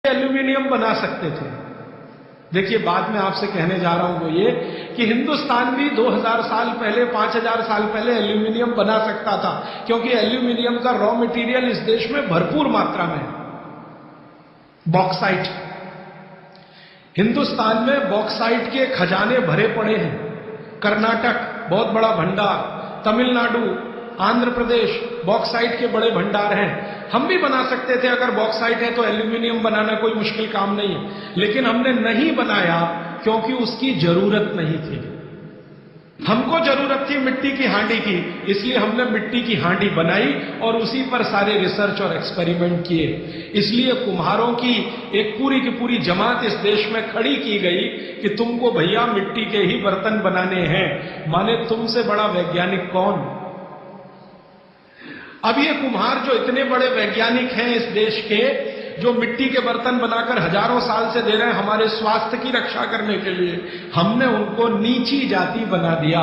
Aluminium बना सकते थे। देखिए, बात में आपसे कहने जा रहा हूं वो ये कि हिंदुस्तान भी 2000 साल पहले, 5000 साल पहले एल्यूमिनियम बना सकता था, क्योंकि एल्यूमिनियम का रॉ मटेरियल इस देश में भरपूर मात्रा में है। बॉक्साइट, हिंदुस्तान में बॉक्साइट के खजाने भरे पड़े हैं। कर्नाटक बहुत बड़ा भंडार, तमिलनाडु, आंध्र प्रदेश बॉक्साइट के बड़े भंडार हैं। हम भी बना सकते थे, अगर बॉक्साइट है तो एल्यूमिनियम बनाना कोई मुश्किल काम नहीं है, लेकिन हमने नहीं बनाया क्योंकि उसकी जरूरत नहीं थी। हमको जरूरत थी मिट्टी की हांडी की, इसलिए हमने मिट्टी की हांडी बनाई और उसी पर सारे रिसर्च और एक्सपेरिमेंट किए। इसलिए कुम्हारों की एक पूरी की पूरी जमात इस देश में खड़ी की गई कि तुमको भैया मिट्टी के ही बर्तन बनाने हैं। माने तुमसे बड़ा वैज्ञानिक कौन? अब ये कुम्हार जो इतने बड़े वैज्ञानिक हैं इस देश के, जो मिट्टी के बर्तन बनाकर हजारों साल से दे रहे हैं हमारे स्वास्थ्य की रक्षा करने के लिए, हमने उनको नीची जाति बना दिया।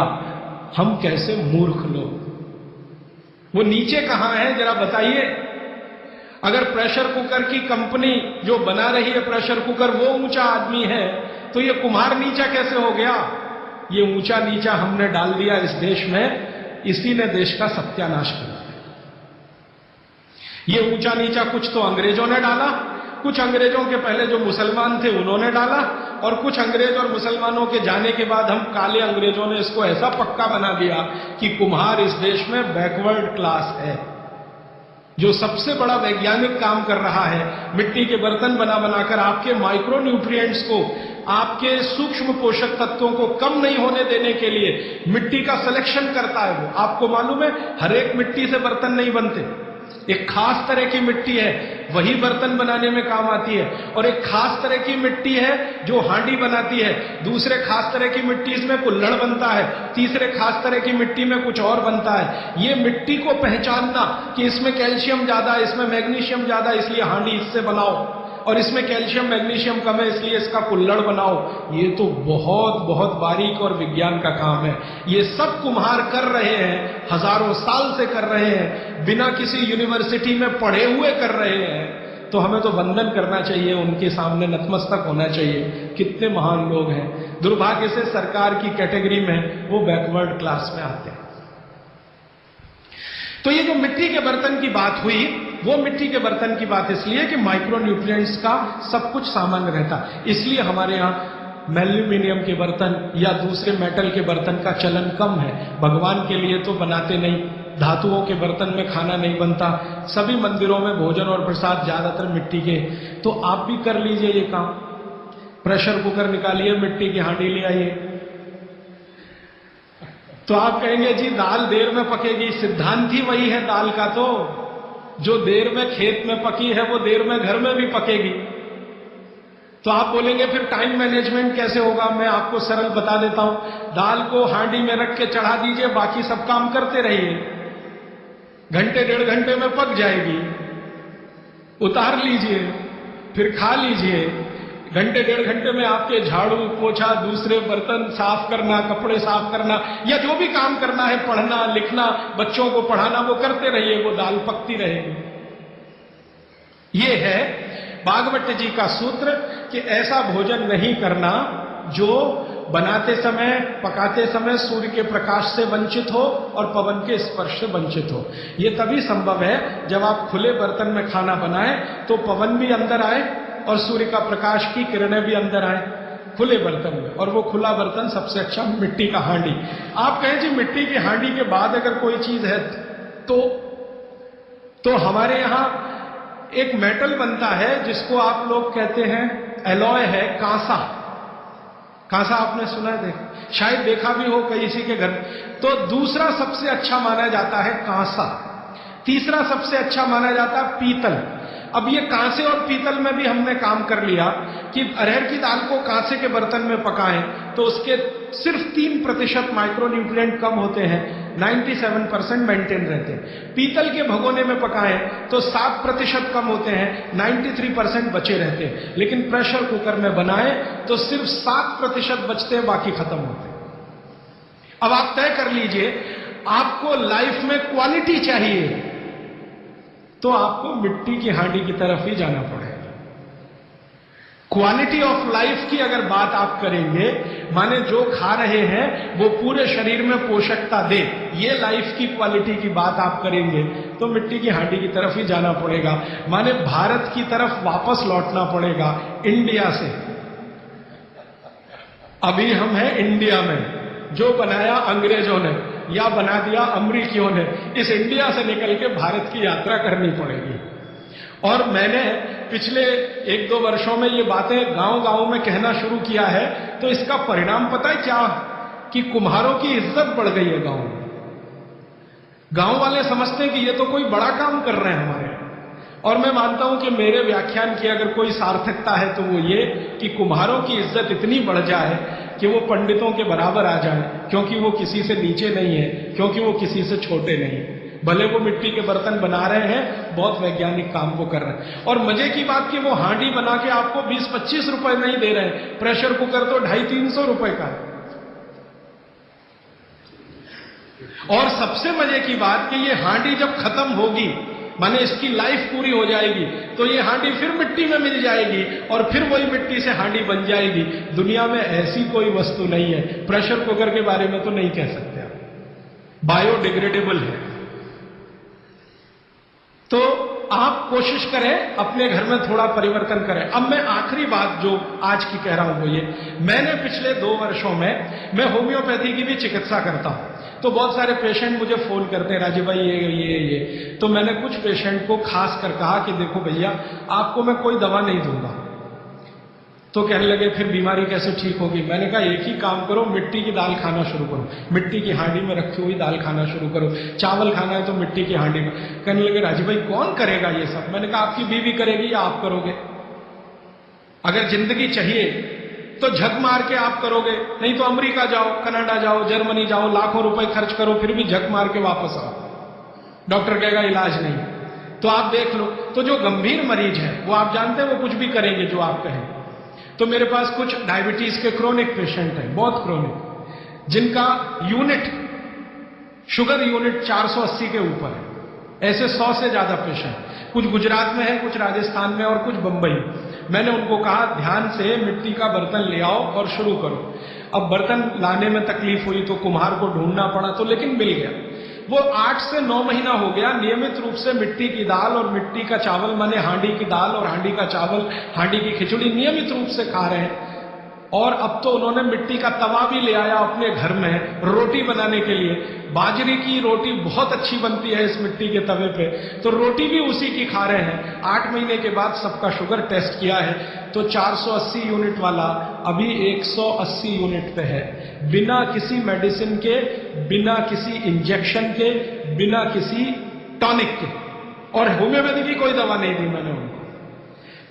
हम कैसे मूर्ख लोग! वो नीचे कहां है जरा बताइए। अगर प्रेशर कुकर की कंपनी जो बना रही है प्रेशर कुकर वो ऊंचा आदमी है, तो ये कुम्हार नीचा कैसे हो गया? ये ऊंचा नीचा हमने डाल दिया इस देश में, इसी ने देश का सत्यानाश किया। ये ऊंचा नीचा कुछ तो अंग्रेजों ने डाला, कुछ अंग्रेजों के पहले जो मुसलमान थे उन्होंने डाला, और कुछ अंग्रेज और मुसलमानों के जाने के बाद हम काले अंग्रेजों ने इसको ऐसा पक्का बना दिया कि कुम्हार इस देश में बैकवर्ड क्लास है। जो सबसे बड़ा वैज्ञानिक काम कर रहा है मिट्टी के बर्तन बना बनाकर आपके माइक्रो न्यूट्रिएंट्स को, आपके सूक्ष्म पोषक तत्वों को कम नहीं होने देने के लिए मिट्टी का सिलेक्शन करता है वो। आपको मालूम है हर एक मिट्टी से बर्तन नहीं बनते। एक खास तरह की मिट्टी है वही बर्तन बनाने में काम आती है, और एक खास तरह की मिट्टी है जो हांडी बनाती है, दूसरे खास तरह की मिट्टी इसमें कुल्हड़ बनता है, तीसरे खास तरह की मिट्टी में कुछ और बनता है। ये मिट्टी को पहचानना कि इसमें कैल्शियम ज्यादा, इसमें मैग्नीशियम ज्यादा, इसलिए हांडी इससे बनाओ, और इसमें कैल्शियम मैग्नीशियम कम है इसलिए इसका कुल्हड़ बनाओ, ये तो बहुत बहुत बारीक और विज्ञान का काम है। ये सब कुम्हार कर रहे हैं, हजारों साल से कर रहे हैं, बिना किसी यूनिवर्सिटी में पढ़े हुए कर रहे हैं। तो हमें तो वंदन करना चाहिए, उनके सामने नतमस्तक होना चाहिए। कितने महान लोग हैं। दुर्भाग्य से सरकार की कैटेगरी में वो बैकवर्ड क्लास में आते हैं। तो ये जो मिट्टी के बर्तन की बात हुई, वो मिट्टी के बर्तन की बात इसलिए कि माइक्रो न्यूट्रिएंट्स का सब कुछ सामान्य रहता, इसलिए हमारे यहां एल्यूमिनियम के बर्तन या दूसरे मेटल के बर्तन का चलन कम है। भगवान के लिए तो बनाते नहीं, धातुओं के बर्तन में खाना नहीं बनता, सभी मंदिरों में भोजन और प्रसाद ज्यादातर मिट्टी के। तो आप भी कर लीजिए ये काम, प्रेशर कुकर निकालिए, मिट्टी की हांडी ले आइए। तो आप कहेंगे जी दाल देर में पकेगी, सिद्धांत ही वही है दाल का, तो जो देर में खेत में पकी है वो देर में घर में भी पकेगी। तो आप बोलेंगे फिर टाइम मैनेजमेंट कैसे होगा? मैं आपको सरल बता देता हूं, दाल को हांडी में रख के चढ़ा दीजिए, बाकी सब काम करते रहिए, घंटे डेढ़ घंटे में पक जाएगी, उतार लीजिए, फिर खा लीजिए। घंटे डेढ़ घंटे में आपके झाड़ू पोछा, दूसरे बर्तन साफ करना, कपड़े साफ करना, या जो भी काम करना है, पढ़ना लिखना, बच्चों को पढ़ाना, वो करते रहिए, वो दाल पकती रहेगी। ये है भागवत जी का सूत्र कि ऐसा भोजन नहीं करना जो बनाते समय, पकाते समय सूर्य के प्रकाश से वंचित हो और पवन के स्पर्श से वंचित हो। ये तभी संभव है जब आप खुले बर्तन में खाना बनाएं तो पवन भी अंदर आए और सूर्य का प्रकाश की किरणें भी अंदर आए खुले बर्तन में, और वो खुला बर्तन सबसे अच्छा मिट्टी का हांडी। आप कहें जी मिट्टी की हांडी के बाद अगर कोई चीज है तो हमारे यहां एक मेटल बनता है जिसको आप लोग कहते हैं एलॉय है, कांसा। कांसा आपने सुना है, शायद देखा भी हो किसी के घर। तो दूसरा सबसे अच्छा माना जाता है कांसा, तीसरा सबसे अच्छा माना जाता है पीतल। अब ये कांसे और पीतल में भी हमने काम कर लिया कि अरहर की दाल को कांसे के बर्तन में पकाएं तो उसके सिर्फ 3% माइक्रो न्यूट्रिएंट कम होते हैं, 97% मेंटेन रहते हैं। पीतल के भगोने में पकाएं तो 7% कम होते हैं, 93% बचे रहते हैं। लेकिन प्रेशर कुकर में बनाएं तो सिर्फ 7% बचते हैं, बाकी खत्म होते हैं। अब आप तय कर लीजिए, आपको लाइफ में क्वालिटी चाहिए तो आपको मिट्टी की हांडी की तरफ ही जाना पड़ेगा। क्वालिटी ऑफ लाइफ की अगर बात आप करेंगे, माने जो खा रहे हैं वो पूरे शरीर में पोषकता दे, ये लाइफ की क्वालिटी की बात आप करेंगे तो मिट्टी की हांडी की तरफ ही जाना पड़ेगा। माने भारत की तरफ वापस लौटना पड़ेगा इंडिया से। अभी हम हैं इंडिया में, जो बनाया अंग्रेजों ने या बना दिया अमरीकियों ने, इस इंडिया से निकल के भारत की यात्रा करनी पड़ेगी। और मैंने पिछले 1-2 वर्षों में ये बातें गांव-गांव में कहना शुरू किया है, तो इसका परिणाम पता है क्या, कि कुम्हारों की इज्जत बढ़ गई है गांव में। गांव वाले समझते हैं कि ये तो कोई बड़ा काम कर रहे हैं हमारे। और मैं मानता हूं कि मेरे व्याख्यान की अगर कोई सार्थकता है तो वो ये कि कुम्हारों की इज्जत इतनी बढ़ जाए कि वो पंडितों के बराबर आ जाए, क्योंकि वो किसी से नीचे नहीं है, क्योंकि वो किसी से छोटे नहीं। भले वो मिट्टी के बर्तन बना रहे हैं, बहुत वैज्ञानिक काम वो कर रहे हैं। और मजे की बात कि वो हांडी बना के आपको 20-25 रुपए नहीं दे रहे हैं, प्रेशर कुकर तो 250-300 रुपए का है। और सबसे मजे की बात कि ये हांडी जब खत्म होगी, माने इसकी लाइफ पूरी हो जाएगी, तो ये हांडी फिर मिट्टी में मिल जाएगी और फिर वही मिट्टी से हांडी बन जाएगी। दुनिया में ऐसी कोई वस्तु नहीं है, प्रेशर कुकर के बारे में तो नहीं कह सकते आप, बायोडिग्रेडेबल है। तो आप कोशिश करें अपने घर में थोड़ा परिवर्तन करें। अब मैं आखिरी बात जो आज की कह रहा हूं वो ये, मैंने पिछले 2 वर्षों में मैं होम्योपैथी की भी चिकित्सा करता हूं, तो बहुत सारे पेशेंट मुझे फोन करते हैं, राजीव भाई ये। तो मैंने कुछ पेशेंट को खास कर कहा कि देखो भैया, आपको मैं कोई दवा नहीं दूंगा। तो कहने लगे फिर बीमारी कैसे ठीक होगी? मैंने कहा एक ही काम करो, मिट्टी की दाल खाना शुरू करो, मिट्टी की हांडी में रखी हुई दाल खाना शुरू करो, चावल खाना है तो मिट्टी की हांडी में। कहने लगे राजीव भाई कौन करेगा ये सब? मैंने कहा आपकी बीवी करेगी या आप करोगे? अगर जिंदगी चाहिए तो झक मार के आप करोगे, नहीं तो अमेरिका जाओ, कनाडा जाओ, जर्मनी जाओ, लाखों रुपए खर्च करो, फिर भी झक मार के वापस आओ, डॉक्टर कहेगा इलाज नहीं। तो आप देख लो, तो जो गंभीर मरीज है वो आप जानते हैं वो कुछ भी करेंगे जो आप कहें। तो मेरे पास कुछ डायबिटीज के क्रोनिक पेशेंट हैं, बहुत क्रोनिक, जिनका यूनिट, शुगर यूनिट 480 के ऊपर है। ऐसे 100 से ज्यादा पेशेंट, कुछ गुजरात में है, कुछ राजस्थान में और कुछ बंबई। मैंने उनको कहा ध्यान से मिट्टी का बर्तन ले आओ और शुरू करो। अब बर्तन लाने में तकलीफ हुई तो कुम्हार को ढूंढना पड़ा, तो लेकिन मिल गया। वो 8 से 9 महीना हो गया नियमित रूप से मिट्टी की दाल और मिट्टी का चावल, माने हांडी की दाल और हांडी का चावल, हांडी की खिचड़ी नियमित रूप से खा रहे हैं। और अब तो उन्होंने मिट्टी का तवा भी ले आया अपने घर में रोटी बनाने के लिए। बाजरे की रोटी बहुत अच्छी बनती है इस मिट्टी के तवे पे, तो रोटी भी उसी की खा रहे हैं। 8 महीने के बाद सबका शुगर टेस्ट किया है तो 480 यूनिट वाला अभी 180 यूनिट पे है, बिना किसी मेडिसिन के, बिना किसी इंजेक्शन के, बिना किसी टॉनिक के। और होम्योपैथी की कोई दवा नहीं दी मैंने उनको।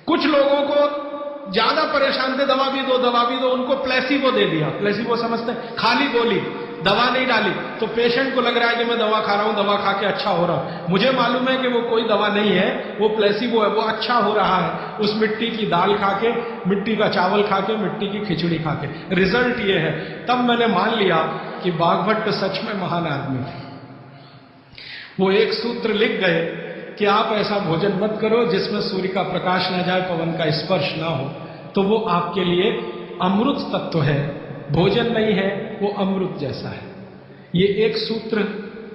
कुछ लोगों को ज्यादा परेशान थे, दवा भी दो, उनको प्लेसिबो दे दिया। प्लेसिबो समझते हैं, खाली गोली, दवा नहीं डाली। तो पेशेंट को लग रहा है कि मैं दवा खा रहा हूं, दवा खा के अच्छा हो रहा हूं। मुझे मालूम है कि वो कोई दवा नहीं है, वो प्लेसिबो है, वो अच्छा हो रहा है उस मिट्टी की दाल खा के, मिट्टी का चावल खा के, मिट्टी की खिचड़ी खा के। रिजल्ट ये है। तब मैंने मान लिया कि बाघभट्ट सच में महान आदमी थे। वो एक सूत्र लिख गए कि आप ऐसा भोजन मत करो जिसमें सूर्य का प्रकाश न जाए, पवन का स्पर्श ना हो, तो वो आपके लिए अमृत तत्व है। भोजन नहीं है, वो अमृत जैसा है। ये एक सूत्र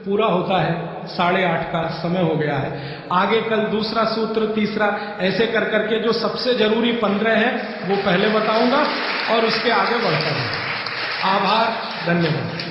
पूरा होता है, 8:30 का समय हो गया है। आगे कल दूसरा सूत्र, तीसरा, ऐसे कर करके जो सबसे जरूरी 15 है वो पहले बताऊंगा और उसके आगे बढ़ता है। आभार, धन्यवाद।